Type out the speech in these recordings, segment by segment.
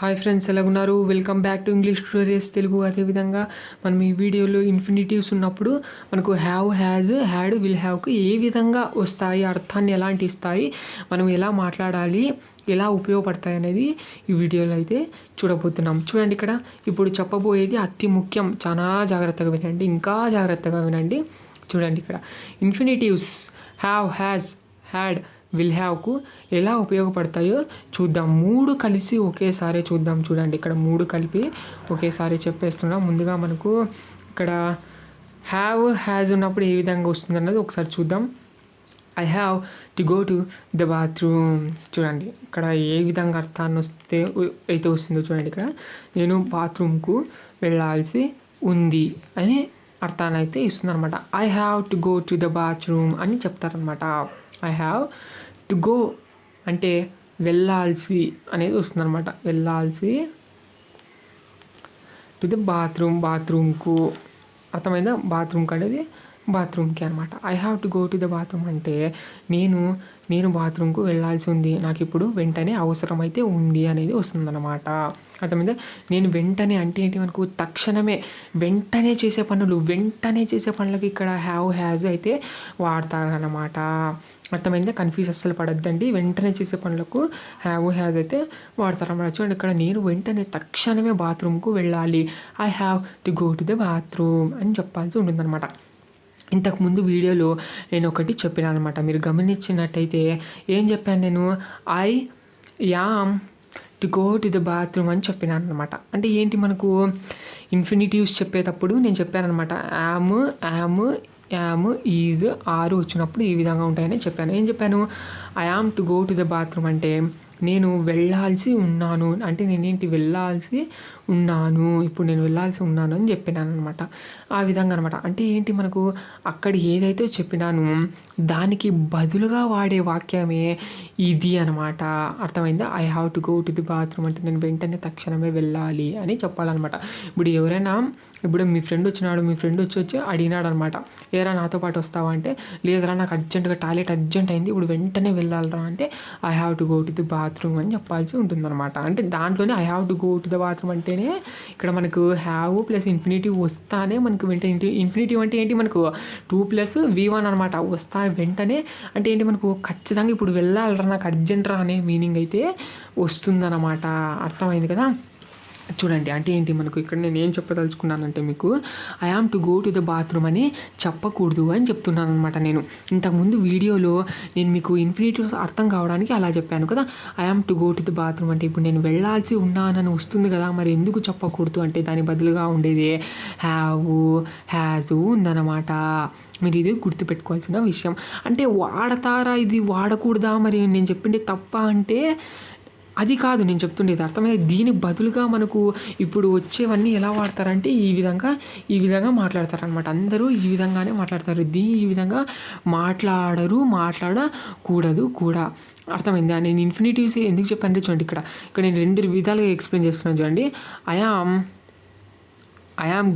Hi friends, ఎలాగున్నారు? Welcome back to English tutorials Telugu. అదేవిధంగా మనం ఈ వీడియోలో ఇన్ఫినిటివ్స్ ఉన్నప్పుడు మనకు హ్యావ్, హ్యాజ్, హ్యాడ్, విల్ హ్యావ్కి ఏ విధంగా వస్తాయి, అర్థాన్ని ఎలాంటి ఇస్తాయి, మనం ఎలా మాట్లాడాలి, ఎలా ఉపయోగపడతాయి అనేది ఈ వీడియోలో అయితే చూడబోతున్నాం. చూడండి, ఇక్కడ ఇప్పుడు చెప్పబోయేది అతి ముఖ్యం. చాలా జాగ్రత్తగా వినండి, ఇంకా జాగ్రత్తగా వినండి. చూడండి, ఇక్కడ ఇన్ఫినిటివ్స్ హ్యావ్, హ్యాజ్, హ్యాడ్, విల్ హ్యావ్కు ఎలా ఉపయోగపడతాయో చూద్దాం. మూడు కలిసి ఒకేసారి చూద్దాం. చూడండి, ఇక్కడ మూడు కలిపి ఒకేసారి చెప్పేస్తున్నాం. ముందుగా మనకు ఇక్కడ హ్యావ్, హ్యాజ్ ఉన్నప్పుడు ఏ విధంగా వస్తుంది అన్నది ఒకసారి చూద్దాం. I have to go to the bathroom. చూడండి, ఇక్కడ ఏ విధంగా అర్థాన్ని అయితే వస్తుందో చూడండి. ఇక్కడ నేను బాత్రూమ్కు వెళ్ళాల్సి ఉంది అని అర్థాన్ని అయితే ఇస్తుంది అనమాట. I have to go to the bathroom అని చెప్తారనమాట. ఐ హ్యావ్ టు గో అంటే వెళ్ళాల్సి అనేది వస్తుంది అనమాట. వెళ్ళాల్సి టు ద బాత్రూమ్కు అర్థమైందా? బాత్రూమ్కి అనేది బాత్రూమ్కి అనమాట. I have to go to the bathroom అంటే నేను బాత్రూమ్కు వెళ్ళాల్సి ఉంది, నాకు ఇప్పుడు వెంటనే అవసరం అయితే ఉంది అనేది వస్తుందన్నమాట. అర్థమైందా? నేను వెంటనే అంటే ఏంటి, మనకు తక్షణమే వెంటనే చేసే పనులకి ఇక్కడ హ్యావ్, హ్యాజ్ అయితే వాడతారనమాట. అర్థమైందా? కన్ఫ్యూజ్ అస్సలు పడద్దండి. వెంటనే చేసే పనులకు హ్యావ్, హ్యాజ్ అయితే వాడతారన్నమాట. చూడండి, ఇక్కడ నేను వెంటనే తక్షణమే బాత్రూమ్కు వెళ్ళాలి, I have to go to the bathroom అని చెప్పాల్సి ఉంటుందన్నమాట. ఇంతకుముందు వీడియోలో నేను ఒకటి చెప్పాను అనమాట. మీరు గమనించినట్టయితే ఏం చెప్పాను నేను? I am to go to the bathroom అని చెప్పినాను అనమాట. అంటే ఏంటి, మనకు ఇన్ఫినిటివ్స్ చెప్పేటప్పుడు నేను చెప్పాను అనమాట. యామ్, ఈజ్, ఆరు వచ్చినప్పుడు ఈ విధంగా ఉంటాయని చెప్పాను. ఏం చెప్పాను? I am to go to the bathroom అంటే నేను వెళ్ళాల్సి ఉన్నాను, అంటే నేనేంటి వెళ్ళాల్సి ఉన్నాను, ఇప్పుడు నేను వెళ్ళాల్సి ఉన్నాను అని చెప్పినాను అనమాట. ఆ విధంగా అనమాట. అంటే ఏంటి, మనకు అక్కడ ఏదైతే చెప్పినాను దానికి బదులుగా వాడే వాక్యమే ఇది అనమాట. అర్థమైందా? I have to go to the bathroom అంటే నేను వెంటనే తక్షణమే వెళ్ళాలి అని చెప్పాలన్నమాట. ఇప్పుడు మీ ఫ్రెండ్ వచ్చినాడు, మీ ఫ్రెండ్ వచ్చి అడిగినాడు అనమాట, ఏరా నాతో పాటు వస్తావా అంటే, లేదరా నాకు అర్జెంటుగా టాయిలెట్ అర్జెంట్ అయింది, ఇప్పుడు వెంటనే వెళ్ళాలరా అంటే I have to go to the bathroom అని చెప్పాల్సి ఉంటుందన్నమాట. అంటే దాంట్లోనే I have to go to the bathroom అంటేనే ఇక్కడ మనకు హ్యావ్ ప్లస్ ఇన్ఫినిటివ్ వస్తానే మనకు వెంటనే ఇన్ఫినిటివ్ అంటే ఏంటి, మనకు 2 + V1 అనమాట. వస్తా వెంటనే అంటే ఏంటి, మనకు ఖచ్చితంగా ఇప్పుడు వెళ్ళాలరా, నాకు అర్జెంట్ రా అనే మీనింగ్ అయితే వస్తుందన్నమాట. అర్థమైంది కదా? చూడండి, అంటే ఏంటి, మనకు ఇక్కడ నేను ఏం చెప్పదలుచుకున్నానంటే మీకు I am to go to the bathroom అని చెప్పకూడదు అని చెప్తున్నాను అనమాట. నేను ఇంతకుముందు వీడియోలో నేను మీకు ఇన్ఫినిటివ్స్ అర్థం కావడానికి అలా చెప్పాను కదా. I am to go to the bathroom అంటే ఇప్పుడు నేను వెళ్ళాల్సి ఉన్నానని వస్తుంది కదా, మరి ఎందుకు చెప్పకూడదు అంటే దాని బదులుగా ఉండేది హ్యావ్, హ్యాజ్ ఉందన్నమాట. మీరు ఇది గుర్తుపెట్టుకోవాల్సిన విషయం. అంటే వాడతారా, ఇది వాడకూడదా, మరి నేను చెప్పింది తప్ప అంటే అది కాదు నేను చెప్తుండేది. అర్థమైంది? దీని బదులుగా మనకు ఇప్పుడు వచ్చేవన్నీ ఎలా వాడతారంటే ఈ విధంగా మాట్లాడతారనమాట. అందరూ ఈ విధంగానే మాట్లాడతారు. ఈ విధంగా మాట్లాడకూడదు కూడా. అర్థమైందా? నేను ఇన్ఫినిటివ్స్ ఎందుకు చెప్పానంటే చూడండి, ఇక్కడ నేను 2 విధాలుగా ఎక్స్ప్లెయిన్ చేస్తున్నాను. చూడండి, I am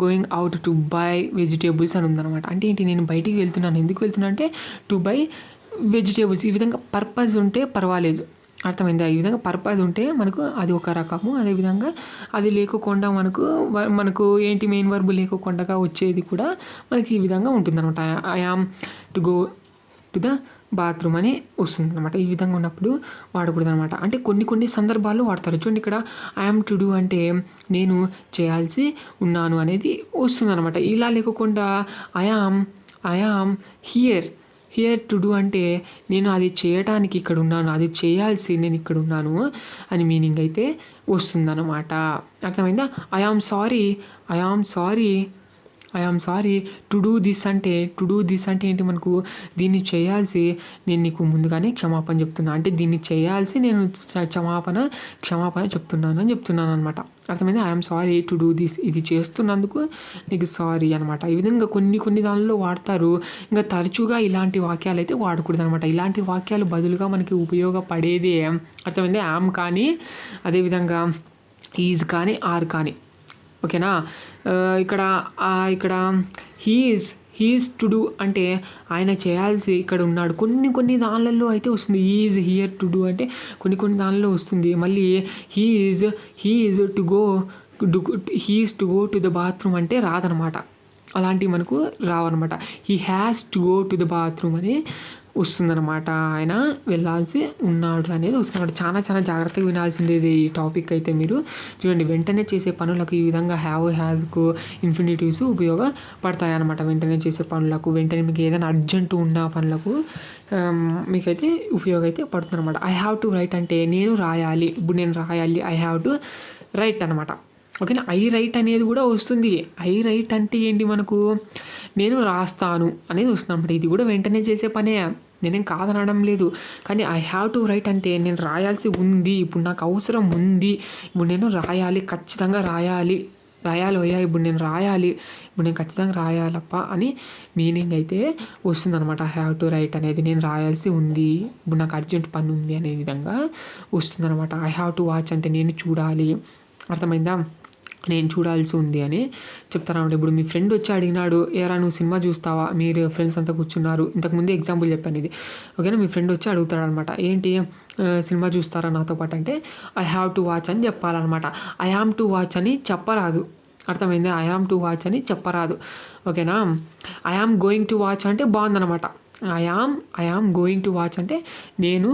going out to buy vegetables అని ఉందన్నమాట. అంటే ఏంటి, నేను బయటికి వెళ్తున్నాను. ఎందుకు వెళ్తున్నా అంటే టు బై వెజిటేబుల్స్. ఈ విధంగా పర్పస్ ఉంటే పర్వాలేదు. అర్థమైందా? ఈ విధంగా పర్పస్ ఉంటే మనకు అది ఒక రకము. అదేవిధంగా అది లేకోకుండా మనకు ఏంటి, మెయిన్ వర్బ్ లేకోకుండా వచ్చేది కూడా మనకి ఈ విధంగా ఉంటుందన్నమాట. I am to go to the bathroom అని వస్తుందన్నమాట. ఈ విధంగా ఉన్నప్పుడు వాడకూడదు అనమాట. అంటే కొన్ని సందర్భాల్లో వాడతారు. చూడండి, ఇక్కడ ఐ యామ్ టు డూ అంటే నేను చేయాల్సి ఉన్నాను అనేది వస్తుందన్నమాట. ఇలా లేకోకుండా I am here to do అంటే నేను అది చేయటానికి ఇక్కడ ఉన్నాను, అది చేయాల్సి నేను ఇక్కడ ఉన్నాను అని మీనింగ్ అయితే వస్తుందన్నమాట. అర్థమైందా? I am sorry to do this అంటే ఏంటి, మనకు దీన్ని చేయాల్సి నేను నీకు ముందుగానే క్షమాపణ చెప్తున్నా, అంటే దీన్ని చేయాల్సి నేను క్షమాపణ చెప్తున్నాను అని చెప్తున్నాను అనమాట. అర్థమైంది? I am sorry to do this, ఇది చేస్తున్నందుకు నీకు సారీ అనమాట. ఈ విధంగా కొన్ని దానిలో వాడతారు. ఇంకా తరచుగా ఇలాంటి వాక్యాలు అయితే వాడకూడదు అనమాట. ఇలాంటి వాక్యాలు బదులుగా మనకి ఉపయోగపడేది అర్థమైంది యామ్ కానీ, అదేవిధంగా ఈజ్ కానీ, ఆర్ కానీ. ఓకేనా? ఇక్కడ హీ హీఈస్ టు డూ అంటే ఆయన చేయాల్సి ఇక్కడ ఉన్నాడు. కొన్ని దానిలలో అయితే వస్తుంది ఈజ్ హియర్ టు డూ అంటే కొన్ని దానిలో వస్తుంది. మళ్ళీ he is to go to the bathroom అంటే రాదనమాట. అలాంటివి మనకు రావన్నమాట. He has to go to the bathroom అని వస్తుందన్నమాట. ఆయన వెళ్ళాల్సి ఉన్నాడు అనేది వస్తున్నాడు. చాలా జాగ్రత్తగా వినాల్సిండేది ఈ టాపిక్ అయితే. మీరు చూడండి, వెంటనే చేసే పనులకు ఈ విధంగా హ్యావ్ హ్యాజ్కు ఇన్ఫినిటివ్స్ ఉపయోగపడతాయి అన్నమాట. వెంటనే చేసే పనులకు, వెంటనే మీకు ఏదైనా అర్జెంటు ఉన్న పనులకు మీకైతే ఉపయోగం అయితే పడుతుంది అనమాట. ఐ హ్యావ్ టు రైట్ అంటే నేను రాయాలి. ఇప్పుడు నేను రాయాలి, ఐ హ్యావ్ టు రైట్ అనమాట. ఓకేనా. ఐ రైట్ అనేది కూడా వస్తుంది. ఐ రైట్ అంటే ఏంటి, మనకు నేను రాస్తాను అనేది వస్తుంది అనమాట. ఇది కూడా వెంటనే చేసే పనే, నేనేం కాదనడం లేదు. కానీ ఐ హ్యావ్ టు రైట్ అంటే నేను రాయాల్సి ఉంది, ఇప్పుడు నాకు అవసరం ఉంది, ఇప్పుడు నేను రాయాలి, ఖచ్చితంగా రాయాలి అయ్యా, ఇప్పుడు నేను రాయాలి, ఇప్పుడు నేను ఖచ్చితంగా రాయాలప్ప అని మీనింగ్ అయితే వస్తుందన్నమాట. ఐ హ్యావ్ టు రైట్ అనేది నేను రాయాల్సి ఉంది, ఇప్పుడు నాకు అర్జెంట్ పని ఉంది అనే విధంగా వస్తుందన్నమాట. ఐ హ్యావ్ టు వాచ్ అంటే నేను చూడాలి, అర్థమైందా, నేను చూడాల్సి ఉంది అని చెప్తారన్నమాట. ఇప్పుడు మీ ఫ్రెండ్ వచ్చి అడిగినాడు, ఏరా నువ్వు సినిమా చూస్తావా, మీరు ఫ్రెండ్స్ అంతా కూర్చున్నారు, ఇంతకుముందే ఎగ్జాంపుల్ చెప్పాను ఇది. ఓకేనా. మీ ఫ్రెండ్ వచ్చి అడుగుతాడు అనమాట, ఏంటి సినిమా చూస్తారా నాతో పాటు అంటే ఐ హ్యావ్ టు వాచ్ అని చెప్పాలన్నమాట. ఐ యామ్ టు వాచ్ అని చెప్పరాదు, అర్థమైంది. ఐ యామ్ టు వాచ్ అని చెప్పరాదు. ఓకేనా. I am going to watch అంటే బాగుందన్నమాట. I am going to watch అంటే నేను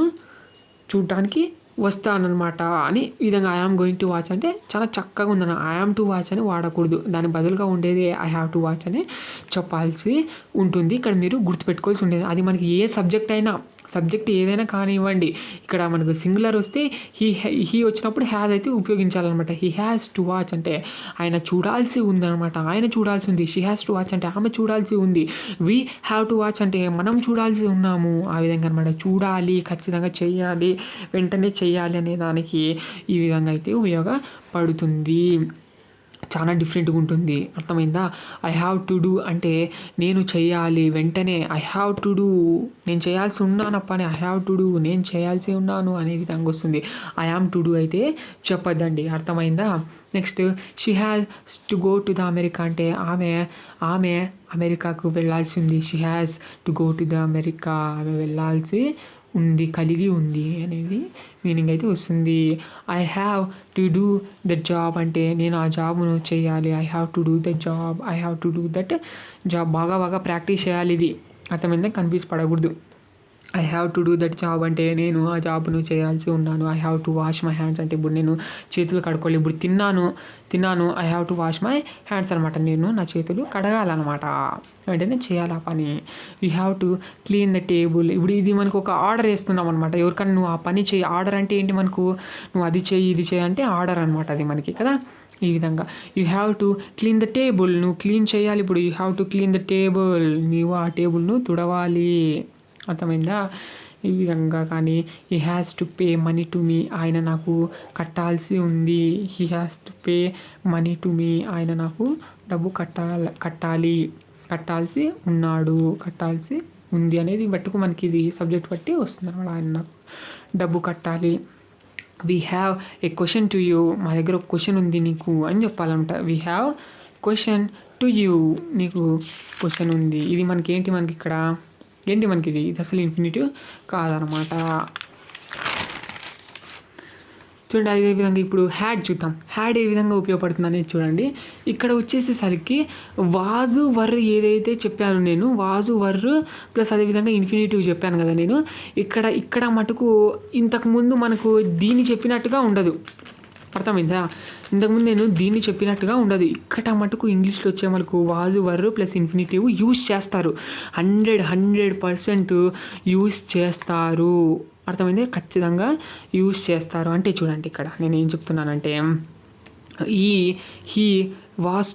చూడటానికి వస్తానన్నమాట అని ఈ విధంగా. I am going to watch అంటే చాలా చక్కగా ఉందన్న. ఐ యామ్ టు వాచ్ అని వాడకూడదు, దాని బదులుగా ఉండేది ఐ హ్యావ్ టు వాచ్ అని చెప్పాల్సి ఉంటుంది. ఇక్కడ మీరు గుర్తుపెట్టుకోవాల్సి ఉండేది. అది మనకి ఏ సబ్జెక్ట్ ఏదైనా కానివ్వండి, ఇక్కడ మనకు సింగులర్ వస్తే హీ వచ్చినప్పుడు హ్యాజ్ అయితే ఉపయోగించాలన్నమాట. హీ హ్యాస్ టు వాచ్ అంటే ఆయన చూడాల్సి ఉందన్నమాట, ఆయన చూడాల్సి ఉంది. షీ హ్యాస్ టు వాచ్ అంటే ఆమె చూడాల్సి ఉంది. వీ హ్యావ్ టు వాచ్ అంటే మనం చూడాల్సి ఉన్నాము, ఆ విధంగా అనమాట. చూడాలి, ఖచ్చితంగా చెయ్యాలి, వెంటనే చెయ్యాలి అనే దానికి ఈ విధంగా అయితే ఉపయోగపడుతుంది. చాలా డిఫరెంట్గా ఉంటుంది, అర్థమైందా. ఐ హ్యావ్ టు డూ అంటే నేను చేయాలి వెంటనే. ఐ హ్యావ్ టు డూ నేను చేయాల్సి ఉన్నానప్ప అని, ఐ హ్యావ్ టు డూ నేను చేయాల్సి ఉన్నాను అనే విధంగా వస్తుంది. ఐ యామ్ టు డూ అయితే చెప్పొద్దండి, అర్థమైందా. Next she has to go to the America అంటే ఆమె అమెరికాకు వెళ్ళాల్సి ఉంది. She has to go to the America, ఆమె వెళ్ళాల్సి ఉంది, కలిగి ఉంది అనేది మీనింగ్ అయితే వస్తుంది. I have to do that job అంటే నేను ఆ జాబ్ను చేయాలి. I have to do that job, I have to do that job. బాగా ప్రాక్టీస్ చేయాలి, ఇది అర్థమైందా, కన్ఫ్యూజ్ పడకూడదు. I have to do that job అంటే నేను ఆ జాబ్ను చేయాల్సి ఉన్నాను. I have to wash my hands అంటే ఇప్పుడు నేను చేతులు కడుక్కోవాలి. ఇప్పుడు తిన్నాను I have to wash my hands అనమాట. నేను నా చేతులు కడగాలన్నమాట, వెంటనే చేయాలి ఆ పని. You have to clean the table. ఇప్పుడు ఇది మనకు ఒక ఆర్డర్ వేస్తున్నాం అనమాట. ఎవరికైనా నువ్వు ఆ పని చేయి, ఆర్డర్ అంటే ఏంటి, మనకు నువ్వు అది చేయి ఇది చేయి అంటే ఆర్డర్ అనమాట అది మనకి కదా. ఈ విధంగా you have to clean the table, నువ్వు క్లీన్ చేయాలి. ఇప్పుడు you have to clean the table, నీవు ఆ టేబుల్ను తుడవాలి, అర్థమైందా. ఈ విధంగా. కానీ he has to pay money to me, ఆయన నాకు కట్టాల్సి ఉంది. He has to pay money to me, ఆయన నాకు డబ్బు కట్టాల్సి ఉన్నాడు, కట్టాల్సి ఉంది అనేది బట్టుకు మనకి ఇది సబ్జెక్ట్ బట్టి వస్తుంది అన్నమాట. ఆయన నాకు డబ్బు కట్టాలి. We have a question to you, మా దగ్గర ఒక క్వశ్చన్ ఉంది నీకు అని చెప్పాలంట. We have question to you, నీకు క్వశ్చన్ ఉంది. ఇది మనకి ఇక్కడ ఏంటి, మనకి ఇది అసలు ఇన్ఫినిటివ్ కాదనమాట. చూడండి, అదే విధంగా ఇప్పుడు హ్యాడ్ చూద్దాం. హ్యాడ్ ఏ విధంగా ఉపయోగపడుతుంది అనేది చూడండి. ఇక్కడ వచ్చేసేసరికి వాజు వర్ ఏదైతే చెప్పాను నేను, వాజు వర్ ప్లస్ అదేవిధంగా ఇన్ఫినిటివ్ చెప్పాను కదా నేను. ఇక్కడ మటుకు ఇంతకుముందు మనకు దీన్ని చెప్పినట్టుగా ఉండదు, అర్థమైందా. ఇంతకుముందు నేను దీన్ని చెప్పినట్టుగా ఉండదు. ఇక్కడ మటుకు ఇంగ్లీష్లో వచ్చే మనకు vase were plus infinitive use చేస్తారు. 100% యూజ్ చేస్తారు, అర్థమైంది. ఖచ్చితంగా యూజ్ చేస్తారు. అంటే చూడండి, ఇక్కడ నేను ఏం చెప్తున్నానంటే he was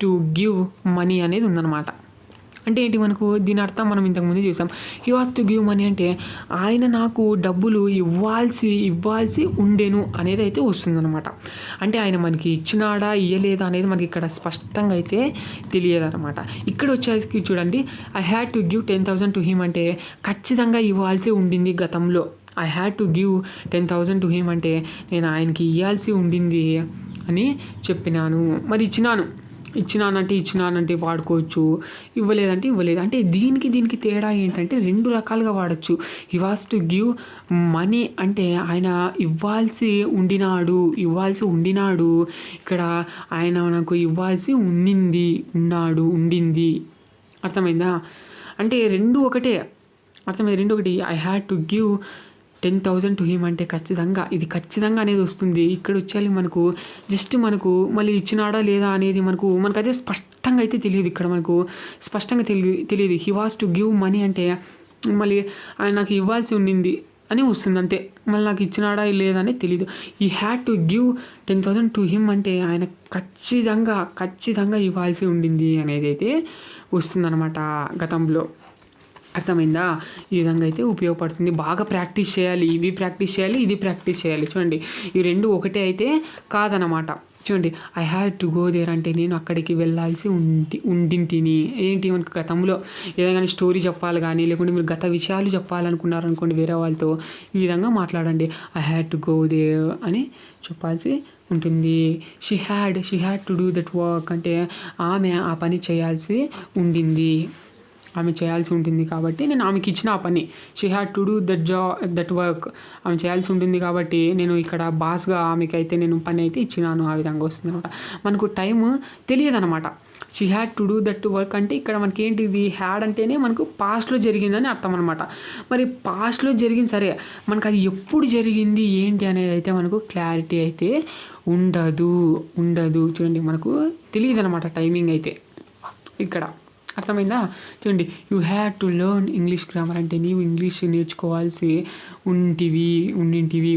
to give money అనేది ఉందన్నమాట. అంటే ఏంటి, మనకు దీని అర్థం మనం ఇంతకుముందు చూసాం. He was to give money అంటే ఆయన నాకు డబ్బులు ఇవ్వాల్సి ఉండేను అనేది అయితే వస్తుందన్నమాట. అంటే ఆయన మనకి ఇచ్చినాడా ఇయ్యలేదా అనేది మనకి ఇక్కడ స్పష్టంగా అయితే తెలియదు అనమాట. ఇక్కడ వచ్చేసి చూడండి, I had to give 10,000 to him అంటే ఖచ్చితంగా ఇవ్వాల్సి ఉండింది గతంలో. I had to give 10,000 to him అంటే నేను ఆయనకి ఇవ్వాల్సి ఉండింది అని చెప్పినాను, మరి ఇచ్చినాను. ఇచ్చినానంటే వాడుకోవచ్చు, ఇవ్వలేదంటే ఇవ్వలేదు. అంటే దీనికి తేడా ఏంటంటే 2 రకాలుగా వాడచ్చు. He was to give money అంటే ఆయన ఇవ్వాల్సి ఉండినాడు. ఇక్కడ ఆయన నాకు ఇవ్వాల్సి ఉండింది. అర్థమైందా? అంటే 2 ఒకటే. అర్థమైంది, 2 ఒకటి. I had to give 10,000 to him అంటే ఖచ్చితంగా అనేది వస్తుంది. ఇక్కడ వచ్చేయాలి మనకు జస్ట్ మనకు మళ్ళీ ఇచ్చినాడా లేదా అనేది మనకు అదే స్పష్టంగా అయితే తెలియదు. ఇక్కడ మనకు స్పష్టంగా తెలియదు. He was to give money అంటే మళ్ళీ ఆయన నాకు ఇవ్వాల్సి ఉండింది అని వస్తుంది అంతే. మళ్ళీ నాకు ఇచ్చినాడా లేదని తెలియదు. ఈ had to give 10,000 to him అంటే ఆయన ఖచ్చితంగా ఇవ్వాల్సి ఉండింది అనేది అయితే వస్తుందన్నమాట గతంలో. అర్థమైందా? ఈ విధంగా అయితే ఉపయోగపడుతుంది. బాగా ప్రాక్టీస్ చేయాలి, ఇది ప్రాక్టీస్ చేయాలి. చూడండి, ఈ 2 ఒకటే అయితే కాదనమాట. చూడండి, I had to go there అంటే నేను అక్కడికి వెళ్ళాల్సి ఉండింటిని. ఏంటి మనకు గతంలో ఏదైనా స్టోరీ చెప్పాలి కానీ, లేకుంటే మీరు గత విషయాలు చెప్పాలనుకున్నారనుకోండి వేరే వాళ్ళతో, ఈ విధంగా మాట్లాడండి. I had to go there అని చెప్పాల్సి ఉంటుంది. She had to do that work అంటే ఆమె ఆ పని చేయాల్సి ఉంటుంది కాబట్టి నేను ఆమెకి ఇచ్చిన ఆ పని. She had to do that work ఆమె చేయాల్సి ఉంటుంది కాబట్టి నేను ఇక్కడ బాస్గా ఆమెకైతే నేను పని అయితే ఇచ్చినాను. ఆ విధంగా వస్తుంది అనమాట. మనకు టైం తెలియదు అనమాట. She had to do that work అంటే ఇక్కడ మనకి ఏంటిది, హ్యాడ్ అంటేనే మనకు పాస్ట్లో జరిగిందని అర్థం అనమాట. మరి పాస్ట్లో జరిగింది సరే, మనకు అది ఎప్పుడు జరిగింది ఏంటి అనేది అయితే మనకు క్లారిటీ అయితే ఉండదు. చూడండి, మనకు తెలియదు అనమాట టైమింగ్ అయితే ఇక్కడ. అర్థమైందా? చూడండి, you had to learn English grammar అంటే నీవు ఇంగ్లీష్ నేర్చుకోవాల్సి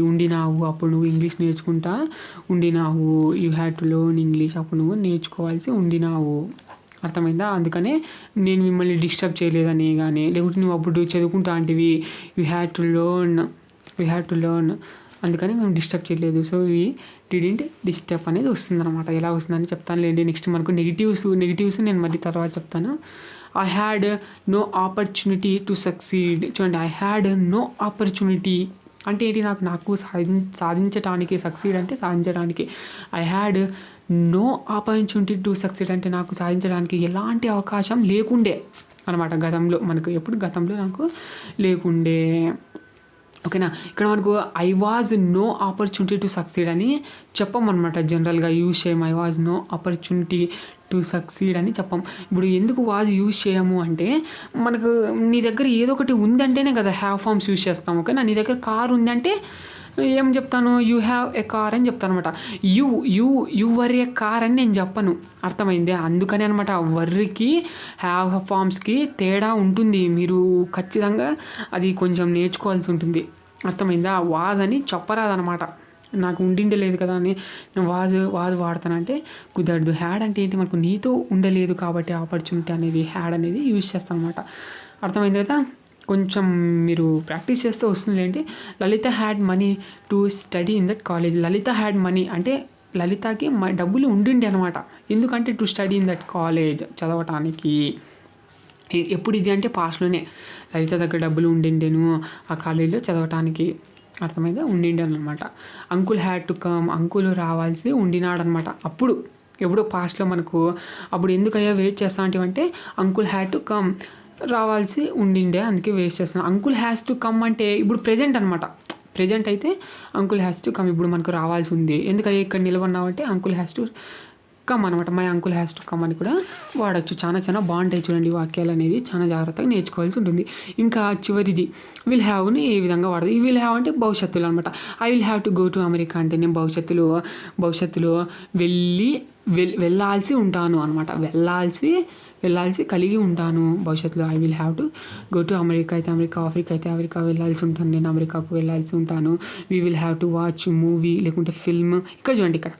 ఉండినావు. అప్పుడు నువ్వు ఇంగ్లీష్ నేర్చుకుంటా ఉండినావు. You had to learn English అప్పుడు నువ్వు నేర్చుకోవాల్సి ఉండినావు. అర్థమైందా? అందుకనే నేను మిమ్మల్ని డిస్టర్బ్ చేయలేదని కానీ, లేకుంటే నువ్వు అప్పుడు చదువుకుంటా అంటివి. యూ హ్యాడ్ టు లెర్న్ అందుకని మేము డిస్టర్బ్ చేయలేదు. సో ఇవి డిడింట్ డిస్టర్బ్ అనేది వస్తుందన్నమాట. ఎలా వస్తుందని చెప్తాను లేండి. నెక్స్ట్ మనకు నెగిటివ్స్ నేను మళ్ళీ తర్వాత చెప్తాను. I had no opportunity to succeed. చూడండి, ఐ హ్యాడ్ నో ఆపర్చునిటీ అంటే ఏంటి, నాకు సాధించడానికి, సక్సీడ్ అంటే సాధించడానికి. I had no opportunity to succeed అంటే నాకు సాధించడానికి ఎలాంటి అవకాశం లేకుండే అనమాట గతంలో. గతంలో నాకు లేకుండే. ఓకేనా? ఇక్కడ మనకు I was no opportunity to succeed అని చెప్పమన్నమాట. జనరల్గా యూజ్ చేయము. I was no opportunity to succeed అని చెప్పం. ఇప్పుడు ఎందుకు వాజ్ యూజ్ చేయము అంటే, మనకు నీ దగ్గర ఏదో ఒకటి ఉందంటేనే కదా హ్యావ్ ఫార్మ్స్ యూజ్ చేస్తాం. ఓకేనా? నీ దగ్గర కార్ ఉందంటే ఏం చెప్తాను, యూ హ్యావ్ ఏ కార్ అని చెప్తాను అనమాట. యూ వర్ ఏ కార్ అని నేను చెప్పను. అర్థమైందే? అందుకని అనమాట వర్కి హ్యావ్ ఫార్మ్స్కి తేడా ఉంటుంది. మీరు ఖచ్చితంగా అది కొంచెం నేర్చుకోవాల్సి ఉంటుంది. అర్థమైందా? వాజ్ అని చెప్పరాదనమాట. నాకు ఉండిండే లేదు కదా అని నేను వాజ్ వాడతానంటే కుదరదు. హ్యాడ్ అంటే ఏంటి, మనకు నీతో ఉండలేదు కాబట్టి ఆపర్చునిటీ అనేది హ్యాడ్ అనేది యూజ్ చేస్తాను అనమాట. అర్థమైంది కదా? కొంచెం మీరు ప్రాక్టీస్ చేస్తే వస్తుంది ఏంటి. Lalitha had money to study in that college. Lalitha had money అంటే లలితకి డబ్బులు ఉండిండే అనమాట. ఎందుకంటే to study in that college చదవటానికి. ఎప్పుడు ఇది అంటే పాస్ట్లోనే లలిత దగ్గర డబ్బులు ఉండిండేను ఆ కాలేజీలో చదవటానికి. అర్థమైందా? ఉండిండాను అనమాట. Uncle had to come uncle రావాల్సి ఉండినాడనమాట. అప్పుడు ఎప్పుడో పాస్ట్లో మనకు అప్పుడు ఎందుకయ్యా వెయిట్ చేస్తా అంటే అంకుల్ హ్యాడ్ టు కమ్ రావాల్సి ఉండిండే, అందుకే వేస్ట్ చేస్తున్నాను. అంకుల్ హ్యాస్ టు కమ్ అంటే ఇప్పుడు ప్రెజెంట్ అనమాట. ప్రెజెంట్ అయితే అంకుల్ హ్యాస్ టు కమ్ ఇప్పుడు మనకు రావాల్సి ఉంది. ఎందుకయ్యా ఇక్కడ నిలబడినావంటే అంకుల్ హ్యాస్ టు కమ్ అనమాట. My uncle has to come అని కూడా వాడచ్చు. చాలా బాగుంటాయి చూడండి వాక్యాలు అనేది. చాలా జాగ్రత్తగా నేర్చుకోవాల్సి ఉంటుంది. ఇంకా చివరిది విల్ హ్యావ్ని ఏ విధంగా వాడదు. ఈ విల్ హ్యావ్ అంటే భవిష్యత్తులో అనమాట. I will have to go to America అంటే నేను భవిష్యత్తులో వెళ్ళాల్సి ఉంటాను అనమాట. వెళ్ళాల్సి కలిగి ఉంటాను భవిష్యత్తులో. I will have to go to America అయితే అమెరికా, ఆఫ్రికా అయితే ఆఫ్రికా వెళ్ళాల్సి ఉంటాను. నేను అమెరికాకు వెళ్ళాల్సి ఉంటాను. We will have to watch movie లేకుంటే ఫిల్మ్. ఇక్కడ చూడండి, ఇక్కడ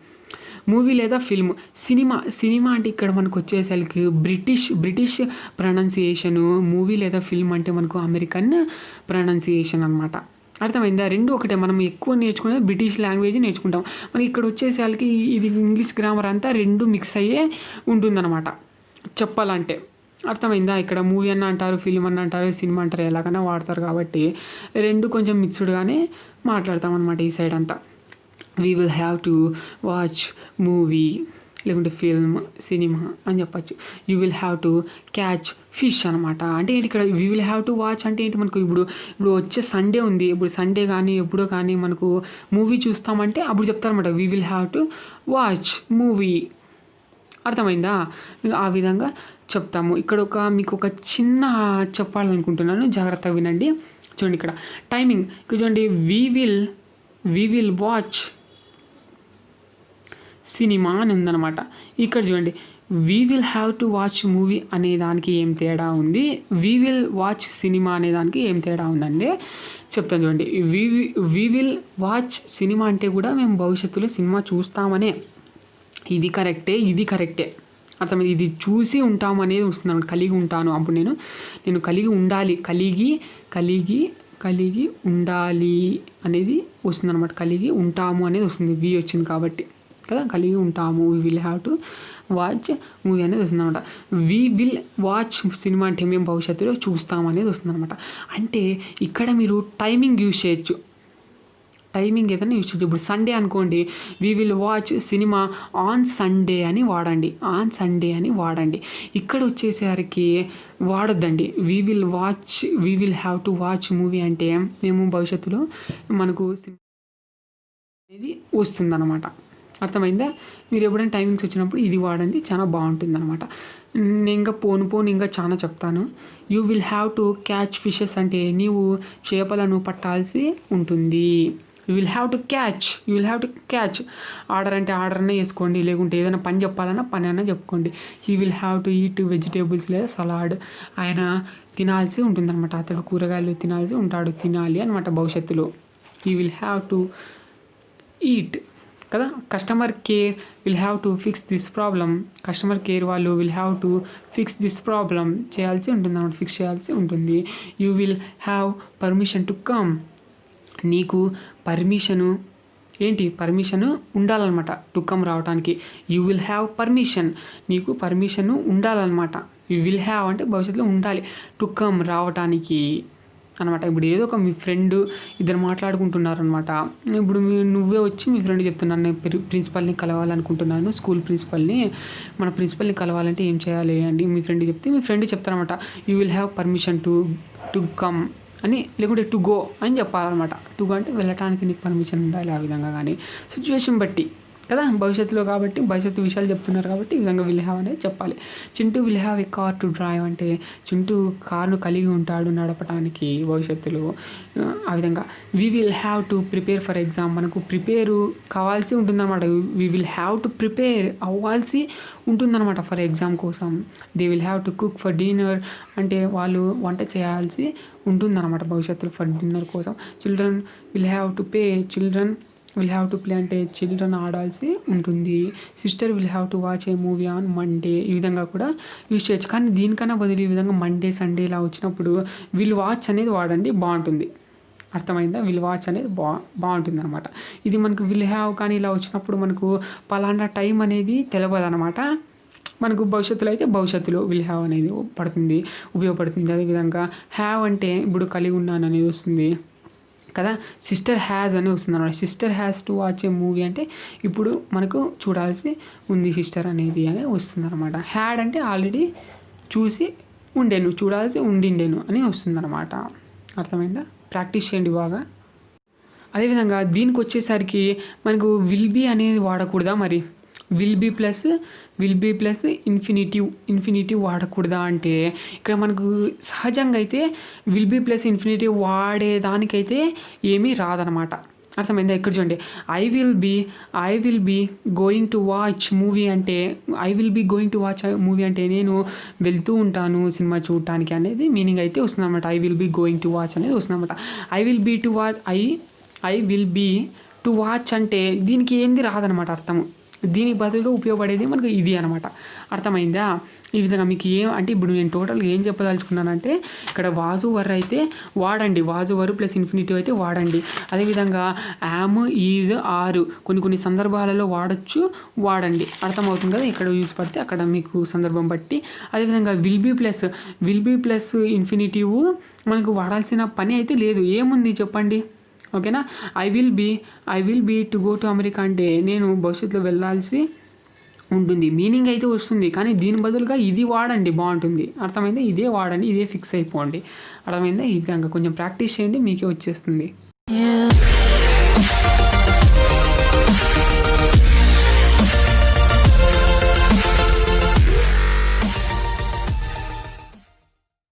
మూవీ లేదా ఫిల్మ్. సినిమా అంటే ఇక్కడ మనకు వచ్చేసరికి బ్రిటిష్ ప్రొనౌన్సియేషను. మూవీ లేదా ఫిల్మ్ అంటే మనకు అమెరికన్ ప్రొనౌన్సియేషన్ అనమాట. అర్థమైందా? 2 ఒకటే. మనం ఎక్కువ నేర్చుకునేది బ్రిటిష్ లాంగ్వేజ్ నేర్చుకుంటాం. మనకి ఇక్కడ వచ్చేసరికి ఇది ఇంగ్లీష్ గ్రామర్ అంతా 2 మిక్స్ అయ్యే ఉంటుందన్నమాట చెప్పాలంటే. అర్థమైందా? ఇక్కడ మూవీ అన్న అంటారు, ఫిల్మ్ అన్న అంటారు, సినిమా అంటారు, ఎలాగైనా వాడతారు కాబట్టి 2 కొంచెం మిక్స్డ్గానే మాట్లాడతాం అనమాట ఈ సైడ్ అంతా. We will have to watch movie లేకుంటే ఫిల్మ్, సినిమా అని చెప్పచ్చు. You will have to catch fish అనమాట. అంటే ఏంటి ఇక్కడ we will have to watch అంటే ఏంటి, మనకు ఇప్పుడు వచ్చే సండే ఉంది, ఇప్పుడు సండే కానీ ఎప్పుడో కానీ మనకు మూవీ చూస్తామంటే అప్పుడు చెప్తారనమాట we will have to watch movie. అర్థమైందా? ఆ విధంగా చెప్తాము. ఇక్కడ మీకు ఒక చిన్న చెప్పాలనుకుంటున్నాను, జాగ్రత్తగా వినండి. చూడండి ఇక్కడ టైమింగ్, ఇక్కడ చూడండి వీ విల్ వాచ్ సినిమా అని ఉందన్నమాట. ఇక్కడ చూడండి we will have to watch movie అనే దానికి ఏం తేడా ఉంది, వీ విల్ వాచ్ సినిమా అనే దానికి ఏం తేడా ఉందండి చెప్తాను. చూడండి వీ విల్ వాచ్ సినిమా అంటే కూడా మేము భవిష్యత్తులో సినిమా చూస్తామనే, ఇది కరెక్టే అర్థమైంది. ఇది చూసి ఉంటాము అనేది వస్తున్నాను, కలిగి ఉంటాను. అప్పుడు నేను కలిగి ఉండాలి, కలిగి ఉండాలి అనేది వస్తుంది అనమాట. కలిగి ఉంటాము అనేది వస్తుంది, వి వచ్చింది కాబట్టి కదా, కలిగి ఉంటాము. We will have to watch movie అనేది వస్తుంది అనమాట. వీ విల్ వాచ్ సినిమా అంటే మేము భవిష్యత్తులో చూస్తాము అనేది వస్తుంది అనమాట. అంటే ఇక్కడ మీరు టైమింగ్ యూజ్ చేయొచ్చు, టైమింగ్ ఏదైనా యూజ్ చేయొచ్చు. ఇప్పుడు సండే అనుకోండి, we will watch cinema on Sunday అని వాడండి. ఇక్కడ వచ్చేసరికి వాడొద్దండి. We will have to watch movie అంటే మేము భవిష్యత్తులో మనకు అనేది వస్తుందన్నమాట. అర్థమైందా? మీరు ఎప్పుడైనా టైమింగ్స్ వచ్చినప్పుడు ఇది వాడండి, చాలా బాగుంటుంది అనమాట. నేను ఇంకా పోను ఇంకా చాలా చెప్తాను. You will have to catch fishes అంటే నీవు చేపలను పట్టాల్సి ఉంటుంది. You will have to catch. Order అంటే ఆర్డర్ అనే వేసుకోండి, లేకుంటే ఏదైనా పని చెప్పాలన్నా పని అన్నా చెప్పుకోండి. He will have to eat vegetables లేదా సలాడ్, ఆయన తినాల్సి ఉంటుందన్నమాట. అతడు కూరగాయలు తినాలి అనమాట భవిష్యత్తులో. He will have to eat కదా. Customer care will have to fix this problem, customer care వాళ్ళు will have to fix this problem చేయాల్సి ఉంటుంది అన్నమాట, ఫిక్స్ చేయాల్సి ఉంటుంది. You will have permission to come, నీకు పర్మిషను ఉండాలన్నమాట టు కమ్ రావడానికి. యూ విల్ హ్యావ్ పర్మిషన్, నీకు పర్మిషను ఉండాలన్నమాట. యూ విల్ హ్యావ్ అంటే భవిష్యత్తులో ఉండాలి, టు కమ్ రావటానికి అనమాట. ఇప్పుడు ఏదో ఒక మీ ఫ్రెండ్ ఇద్దరు మాట్లాడుకుంటున్నారనమాట. ఇప్పుడు నువ్వే వచ్చి మీ ఫ్రెండ్ చెప్తున్నాను, నేను ప్రిన్సిపల్ని కలవాలనుకుంటున్నాను, స్కూల్ ప్రిన్సిపల్ని, మన ప్రిన్సిపల్ని కలవాలంటే ఏం చేయాలి అండి మీ ఫ్రెండ్ చెప్తే, మీ ఫ్రెండ్ చెప్తారనమాట you will have permission to come అని, లేకుంటే టు గో అని చెప్పాలన్నమాట. టు గో అంటే వెళ్ళటానికి నీకు పర్మిషన్ ఉండాలి, ఆ విధంగా. కానీ సిచ్యువేషన్ బట్టి కదా, భవిష్యత్తులో కాబట్టి భవిష్యత్తు విషయాలు చెప్తున్నారు కాబట్టి ఈ విధంగా విల్ హ్యావ్ అనేది చెప్పాలి. Chintu will have a car to drive అంటే చింటూ కార్ను కలిగి ఉంటాడు నడపడానికి భవిష్యత్తులో. ఆ విధంగా we will have to prepare for exam, మనకు ప్రిపేరు కావాల్సి ఉంటుందన్నమాట. We will have to prepare అవ్వాల్సి ఉంటుందన్నమాట ఫర్ ఎగ్జామ్ కోసం. They will have to cook for dinner అంటే వాళ్ళు వంట చేయాల్సి ఉంటుందన్నమాట భవిష్యత్తులో ఫర్ డిన్నర్ కోసం. Children will have to will have to play అంటే చిల్డ్రన్ ఆడాల్సి ఉంటుంది. Sister will have to watch A movie on Monday, ఈ విధంగా కూడా యూజ్ చేయొచ్చు. కానీ దీనికన్నా బదులు ఈ విధంగా మండే సండే ఇలా వచ్చినప్పుడు విల్ వాచ్ అనేది వాడండి, బాగుంటుంది. అర్థమైందా? విల్ వాచ్ అనేది బాగుంటుంది అనమాట. ఇది మనకు విల్ హ్యావ్ కానీ ఇలా వచ్చినప్పుడు మనకు పలానా టైం అనేది తెలియదు అనమాట. మనకు భవిష్యత్తులో అయితే భవిష్యత్తులో విల్ హ్యావ్ అనేది ఉపయోగపడుతుంది. అదేవిధంగా హ్యావ్ అంటే ఇప్పుడు కలిగి ఉన్నాను అనేది వస్తుంది కదా. సిస్టర్ హ్యాజ్ అని వస్తుంది అన్నమాట. Sister has to watch A movie అంటే ఇప్పుడు మనకు చూడాల్సి ఉంది సిస్టర్ అనేది అని వస్తుంది అనమాట. హ్యాడ్ అంటే ఆల్రెడీ చూడాల్సి ఉండిండేను అని వస్తుంది అనమాట. అర్థమైందా? ప్రాక్టీస్ చేయండి బాగా. అదేవిధంగా దీనికి వచ్చేసరికి మనకు విల్ బీ అనేది వాడకూడదా మరి? విల్ బీ ప్లస్ ఇన్ఫినిటివ్ వాడకూడదా అంటే ఇక్కడ మనకు సహజంగా అయితే విల్ బీ ప్లస్ ఇన్ఫినిటివ్ వాడేదానికైతే ఏమీ రాదనమాట. అర్థమైందా? ఇక్కడ చూడండి I will be going to watch movie అంటే నేను వెళ్తూ ఉంటాను సినిమా చూడటానికి అనేది మీనింగ్ అయితే వస్తుందన్నమాట. I will be going to watch అనేది వస్తుందన్నమాట. I will be to watch అంటే దీనికి ఏంది రాదనమాట అర్థము. దీనికి బదులుగా ఉపయోగపడేది మనకు ఇది అనమాట. అర్థమైందా? ఈ విధంగా మీకు అంటే ఇప్పుడు నేను టోటల్గా ఏం చెప్పదలుచుకున్నానంటే ఇక్కడ వాజు వర్ అయితే వాడండి, వాజు వర్ ప్లస్ ఇన్ఫినిటివ్ అయితే వాడండి. అదేవిధంగా యామ్, ఈజ్, ఆర్ కొన్ని సందర్భాలలో వాడండి. అర్థమవుతుంది కదా, ఇక్కడ యూజ్ పడితే అక్కడ మీకు సందర్భం బట్టి. అదేవిధంగా విల్ బీ ప్లస్ ఇన్ఫినిటివ్ మనకు వాడాల్సిన పని అయితే లేదు. ఏముంది చెప్పండి? ఓకేనా? I will be to go to America అంటే నేను భవిష్యత్తులో వెళ్ళాల్సి ఉంటుంది, మీనింగ్ అయితే వస్తుంది. కానీ దీని బదులుగా ఇది వాడండి, బాగుంటుంది. అర్థమైందా? ఇదే వాడండి, ఇదే ఫిక్స్ అయిపోండి. అర్థమైందా? ఈ విధంగా కొంచెం ప్రాక్టీస్ చేయండి, మీకే వచ్చేస్తుంది.